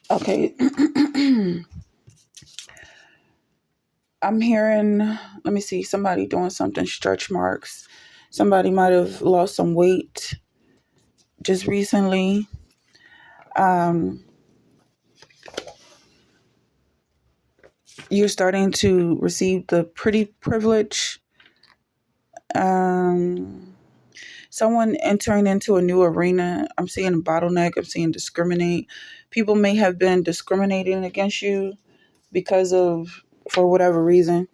Okay. I'm hearing, let me see, somebody doing something, stretch marks. Somebody might have lost some weight just recently. Um, you're starting to receive the pretty privilege. Um, someone entering into a new arena. I'm seeing a bottleneck. I'm seeing discriminate. People may have been discriminating against you because of, for whatever reason.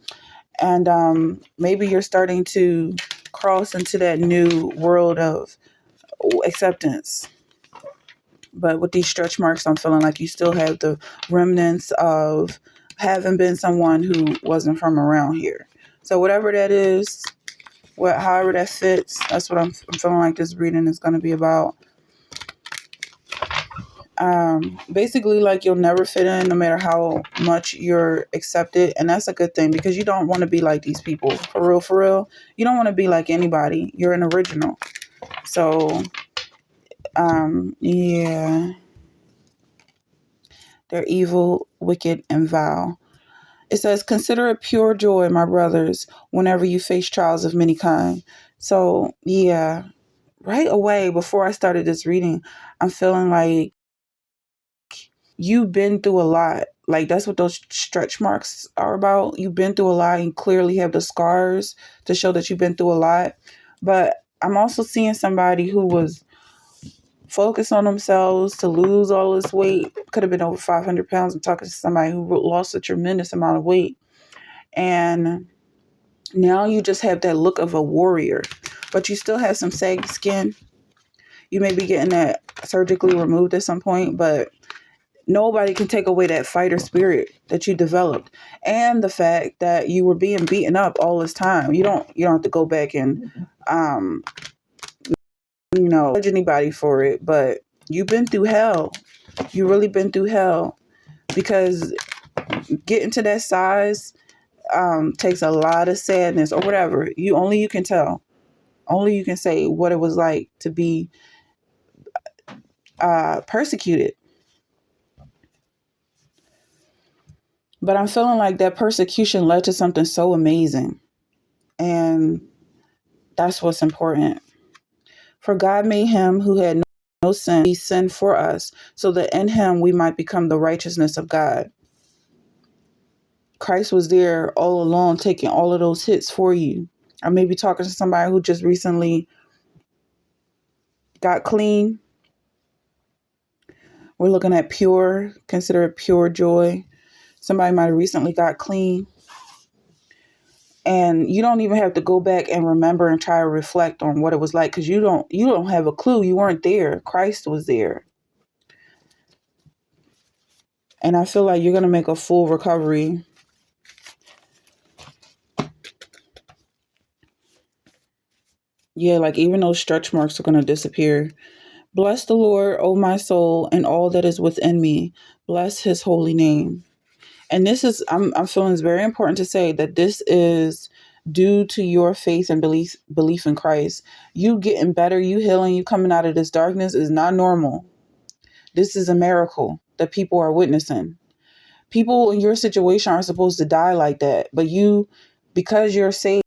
And maybe you're starting to cross into that new world of acceptance. But with these stretch marks, I'm feeling like you still have the remnants of having been someone who wasn't from around here. So whatever that is, however that fits, that's what I'm feeling like this reading is going to be about. Basically, like you'll never fit in no matter how much you're accepted. And that's a good thing because you don't want to be like these people. For real, for real. You don't want to be like anybody. You're an original. So, yeah. They're evil, wicked, and vile. It says, consider it pure joy, my brothers, whenever you face trials of many kind. So, yeah, right away before I started this reading, I'm feeling like you've been through a lot. Like that's what those stretch marks are about. You've been through a lot and clearly have the scars to show that you've been through a lot. But I'm also seeing somebody who was focused on themselves to lose all this weight. Could have been over 500 pounds. I'm talking to somebody who lost a tremendous amount of weight. And now you just have that look of a warrior, but you still have some saggy skin. You may be getting that surgically removed at some point, but nobody can take away that fighter spirit that you developed and the fact that you were being beaten up all this time. You don't have to go back and um judge anybody for it, but you've been through hell. You really been through hell because getting to that size takes a lot of sadness or whatever. You can tell. Only you can say what it was like to be persecuted. But I'm feeling like that persecution led to something so amazing. And that's what's important. For God made him who had no sin be sin for us, so that in him we might become the righteousness of God. Christ was there all along taking all of those hits for you. I may be talking to somebody who just recently got clean. We're looking at pure, consider it pure joy. Somebody might have recently got clean. And you don't even have to go back and remember and try to reflect on what it was like because you don't have a clue. You weren't there. Christ was there. And I feel like you're going to make a full recovery. Yeah, like even those stretch marks are going to disappear. Bless the Lord, O my soul, and all that is within me. Bless his holy name. And this is, I'm feeling it's very important to say that this is due to your faith and belief in Christ. You getting better, you healing, you coming out of this darkness is not normal. This is a miracle that people are witnessing. People in your situation aren't supposed to die like that, but you, because you're saved,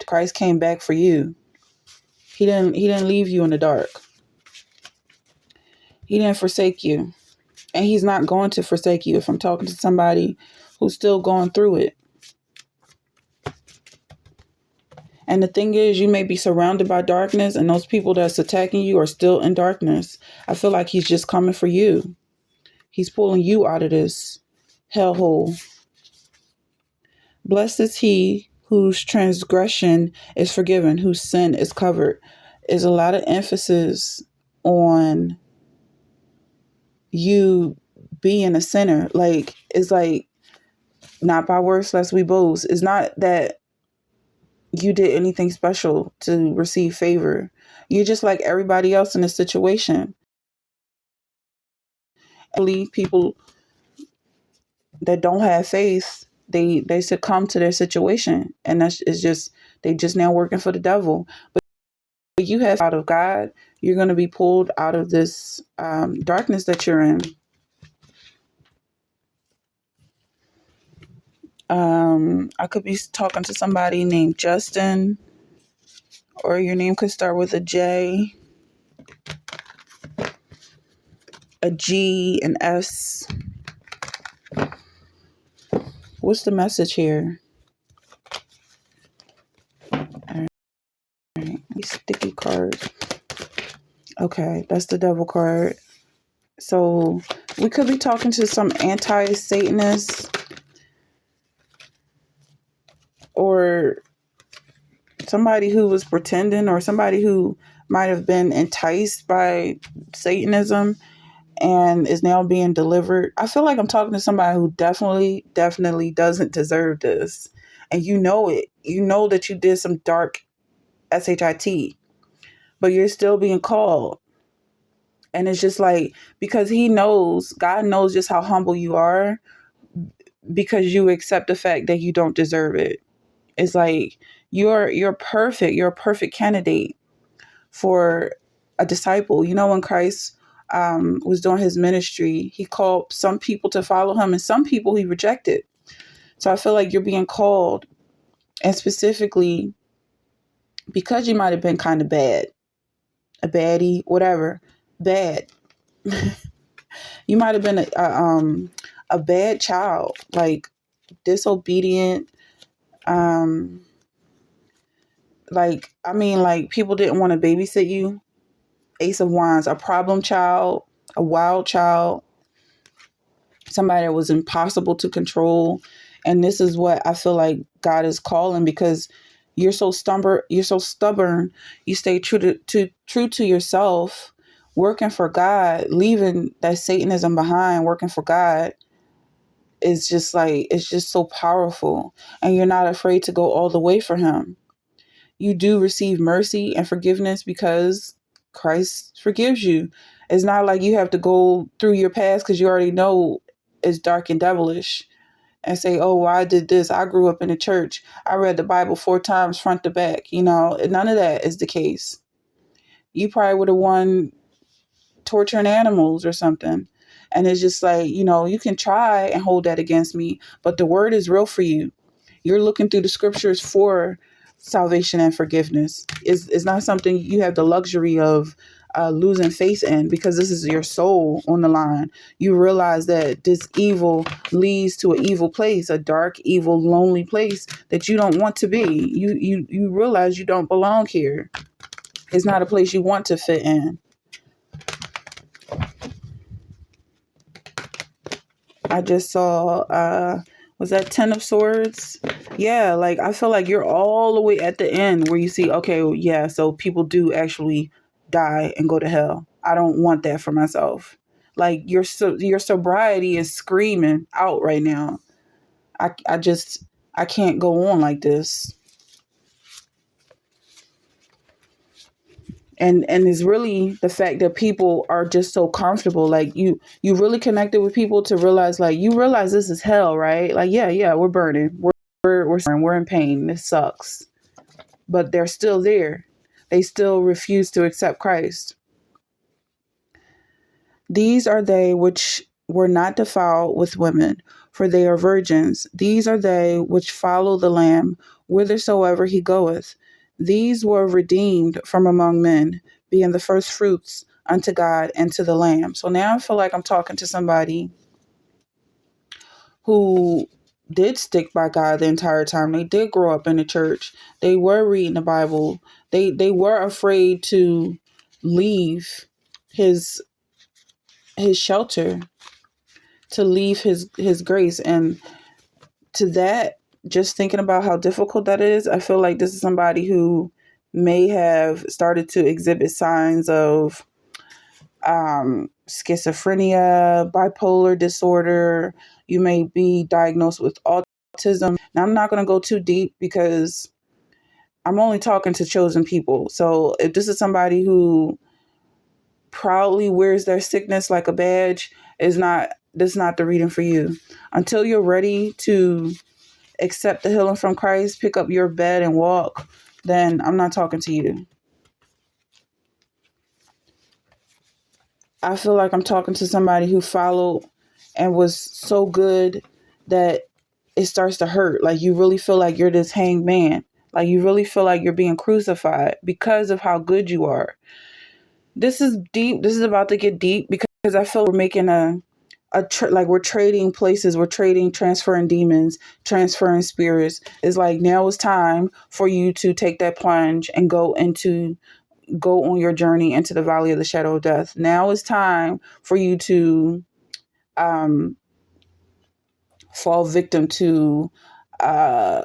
Christ came back for you. He didn't leave you in the dark. He didn't forsake you. And he's not going to forsake you if I'm talking to somebody who's still going through it. And the thing is, you may be surrounded by darkness, and those people that's attacking you are still in darkness. I feel like he's just coming for you. He's pulling you out of this hellhole. Blessed is he whose transgression is forgiven, whose sin is covered. Is a lot of emphasis on you being a sinner. Like, it's like, not by works lest we boast. It's not that you did anything special to receive favor. You're just like everybody else in this situation. People that don't have faith, they succumb to their situation, and that's it's just they just now working for the devil. But you have out of God. You're going to be pulled out of this darkness that you're in. I could be talking to somebody named Justin, or your name could start with a J, a G, an S. What's the message here? All right. Sticky card. Okay, that's the devil card. So we could be talking to some anti-Satanist, or somebody who was pretending, or somebody who might have been enticed by Satanism and is now being delivered. I feel like I'm talking to somebody who definitely doesn't deserve this. And you know it. You know that you did some dark shit, but you're still being called. And it's just like, because God knows just how humble you are, because you accept the fact that you don't deserve it. It's like you're perfect. You're a perfect candidate for a disciple. You know, when Christ was doing his ministry, he called some people to follow him and some people he rejected. So I feel like you're being called, and specifically because you might have been kind of bad, a baddie, whatever, bad. You might have been a bad child, like disobedient. Like people didn't want to babysit you. Ace of Wands, a problem child, a wild child, somebody that was impossible to control. And this is what I feel like God is calling, because you're so stubborn. You stay true to yourself, working for God, leaving that Satanism behind, working for God. Is just like, it's just so powerful. And you're not afraid to go all the way for him. You do receive mercy and forgiveness because Christ forgives you. It's not like you have to go through your past, because you already know it's dark and devilish, and say, oh, well, I did this. I grew up in the church. I read the Bible 4 times front to back. You know, none of that is the case. You probably would have won torturing animals or something. And it's just like, you can try and hold that against me, but the word is real for you. You're looking through the scriptures for salvation and forgiveness. It's not something you have the luxury of losing faith in, because this is your soul on the line. You realize that this evil leads to an evil place, a dark, evil, lonely place that you don't want to be. You realize you don't belong here. It's not a place you want to fit in. I just saw, was that 10 of Swords? Yeah, like I feel like you're all the way at the end where you see, okay, yeah, so people do actually die and go to hell. I don't want that for myself. Like your sobriety is screaming out right now. I can't go on like this. And it's really the fact that people are just so comfortable. Like you really connected with people to realize, like, you realize this is hell, right? Like, yeah, we're burning, we're in pain, this sucks, but they're still there. They still refuse to accept Christ. These are they which were not defiled with women, for they are virgins. These are they which follow the Lamb whithersoever he goeth. These were redeemed from among men, being the first fruits unto God and to the Lamb. So now I feel like I'm talking to somebody who did stick by God the entire time. They did grow up in the church. They were reading the Bible. They were afraid to leave his shelter, to leave his grace. And to that, just thinking about how difficult that is, I feel like this is somebody who may have started to exhibit signs of schizophrenia, bipolar disorder. You may be diagnosed with autism. Now, I'm not going to go too deep because I'm only talking to chosen people. So if this is somebody who proudly wears their sickness like a badge, this is not the reading for you. Until you're ready to accept the healing from Christ, pick up your bed and walk, then I'm not talking to you. I feel like I'm talking to somebody who followed and was so good that it starts to hurt. Like you really feel like you're this hanged man. Like you really feel like you're being crucified because of how good you are. This is deep. This is about to get deep because I feel we're making like we're trading places, we're trading, transferring demons, transferring spirits. It's like now it's time for you to take that plunge and go on your journey into the valley of the shadow of death. Now it's time for you to um, fall victim to uh,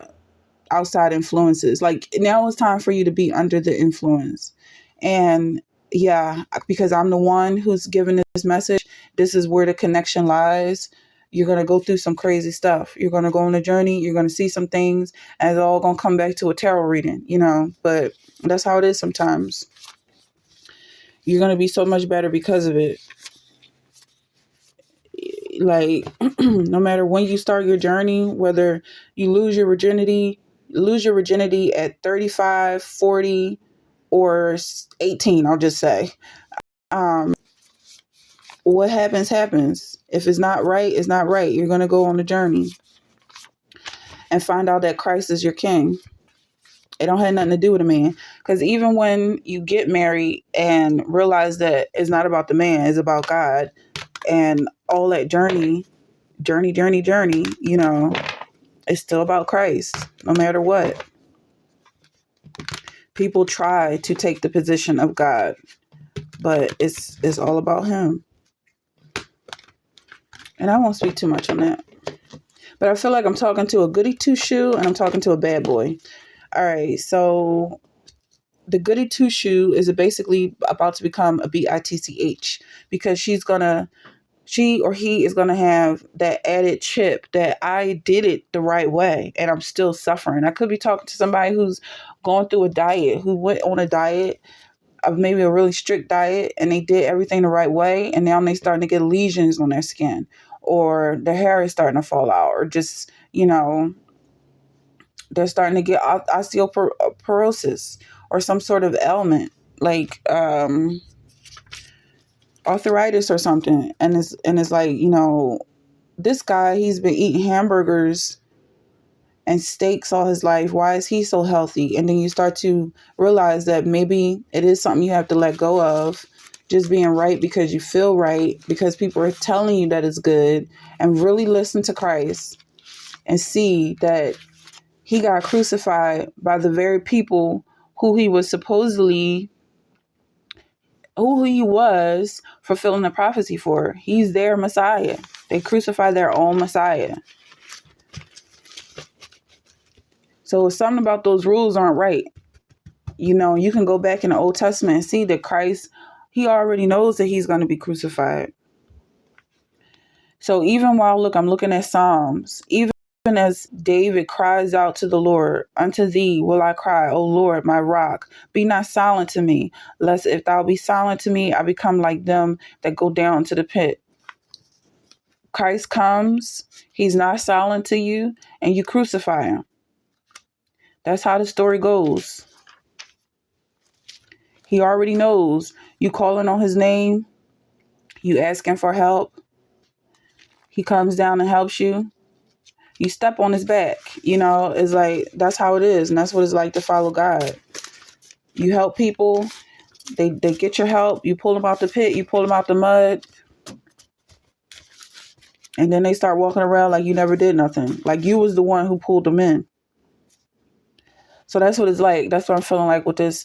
outside influences. Like now it's time for you to be under the influence. And yeah, because I'm the one who's given this message, this is where the connection lies. You're going to go through some crazy stuff. You're going to go on a journey. You're going to see some things, and it's all going to come back to a tarot reading, but that's how it is sometimes. You're going to be so much better because of it. Like, no matter when you start your journey, whether you lose your virginity at 35, 40, or 18, I'll just say. What happens. If it's not right, it's not right. You're going to go on a journey and find out that Christ is your king. It don't have nothing to do with a man. Because even when you get married and realize that it's not about the man, it's about God, and all that journey, it's still about Christ, no matter what. People try to take the position of God, but it's all about him. And I won't speak too much on that. But I feel like I'm talking to a goody two-shoe and I'm talking to a bad boy. All right, so the goody two-shoe is basically about to become a bitch because she or he is going to have that added chip that I did it the right way and I'm still suffering. I could be talking to somebody who's going through a diet, who went on a diet, of maybe a really strict diet, and they did everything the right way, and now they starting to get lesions on their skin, or their hair is starting to fall out, or just, they're starting to get osteoporosis or some sort of ailment like arthritis or something. And it's like, this guy, he's been eating hamburgers and steaks all his life. Why is he so healthy? And then you start to realize that maybe it is something you have to let go of, just being right because you feel right, because people are telling you that it's good, and really listen to Christ and see that he got crucified by the very people who he was fulfilling the prophecy for. He's their Messiah. They crucified their own Messiah. So something about those rules aren't right. You can go back in the Old Testament and see that Christ, he already knows that he's going to be crucified. So even while, I'm looking at Psalms, even as David cries out to the Lord, unto thee will I cry, O Lord, my rock. Be not silent to me, lest if thou be silent to me, I become like them that go down into the pit. Christ comes, he's not silent to you, and you crucify him. That's how the story goes. He already knows. You calling on his name, you asking for help, he comes down and helps you. You step on his back. It's like, that's how it is. And that's what it's like to follow God. You help people, they get your help, you pull them out the pit, you pull them out the mud, and then they start walking around like you never did nothing. Like you was the one who pulled them in. So that's what it's like. That's what I'm feeling like with this.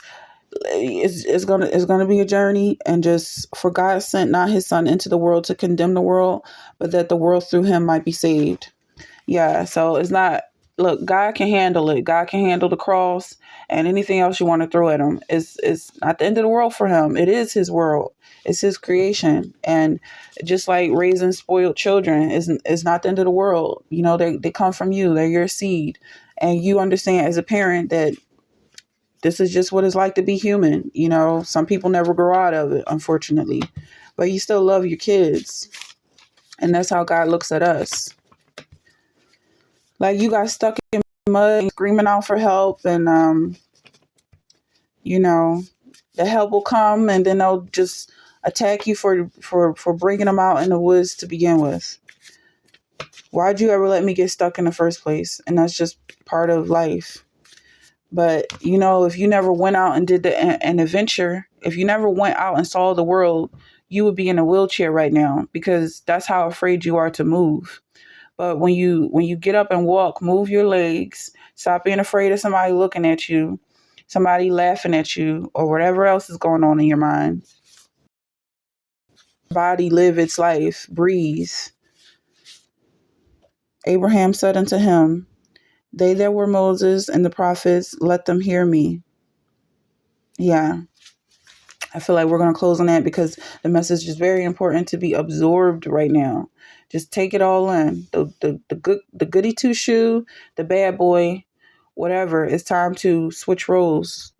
It's gonna be a journey, and just for God sent not his son into the world to condemn the world, but that the world through him might be saved. Yeah, so it's not, look, God can handle it. God can handle the cross and anything else you want to throw at him. It's not the end of the world for him. It is his world. It's his creation. And just like raising spoiled children is not the end of the world. They come from you. They're your seed. And you understand as a parent that this is just what it's like to be human. Some people never grow out of it, unfortunately. But you still love your kids. And that's how God looks at us. Like you got stuck in mud and screaming out for help, and the help will come, and then they'll just attack you for bringing them out in the woods to begin with. Why'd you ever let me get stuck in the first place? And that's just part of life. But, if you never went out and did an adventure, if you never went out and saw the world, you would be in a wheelchair right now, because that's how afraid you are to move. But when you get up and walk, move your legs, stop being afraid of somebody looking at you, somebody laughing at you, or whatever else is going on in your mind. Body live its life, breathe. Abraham said unto him, they that were Moses and the prophets, let them hear me. Yeah. I feel like we're going to close on that because the message is very important to be absorbed right now. Just take it all in. The goody two shoe, the bad boy, whatever. It's time to switch roles.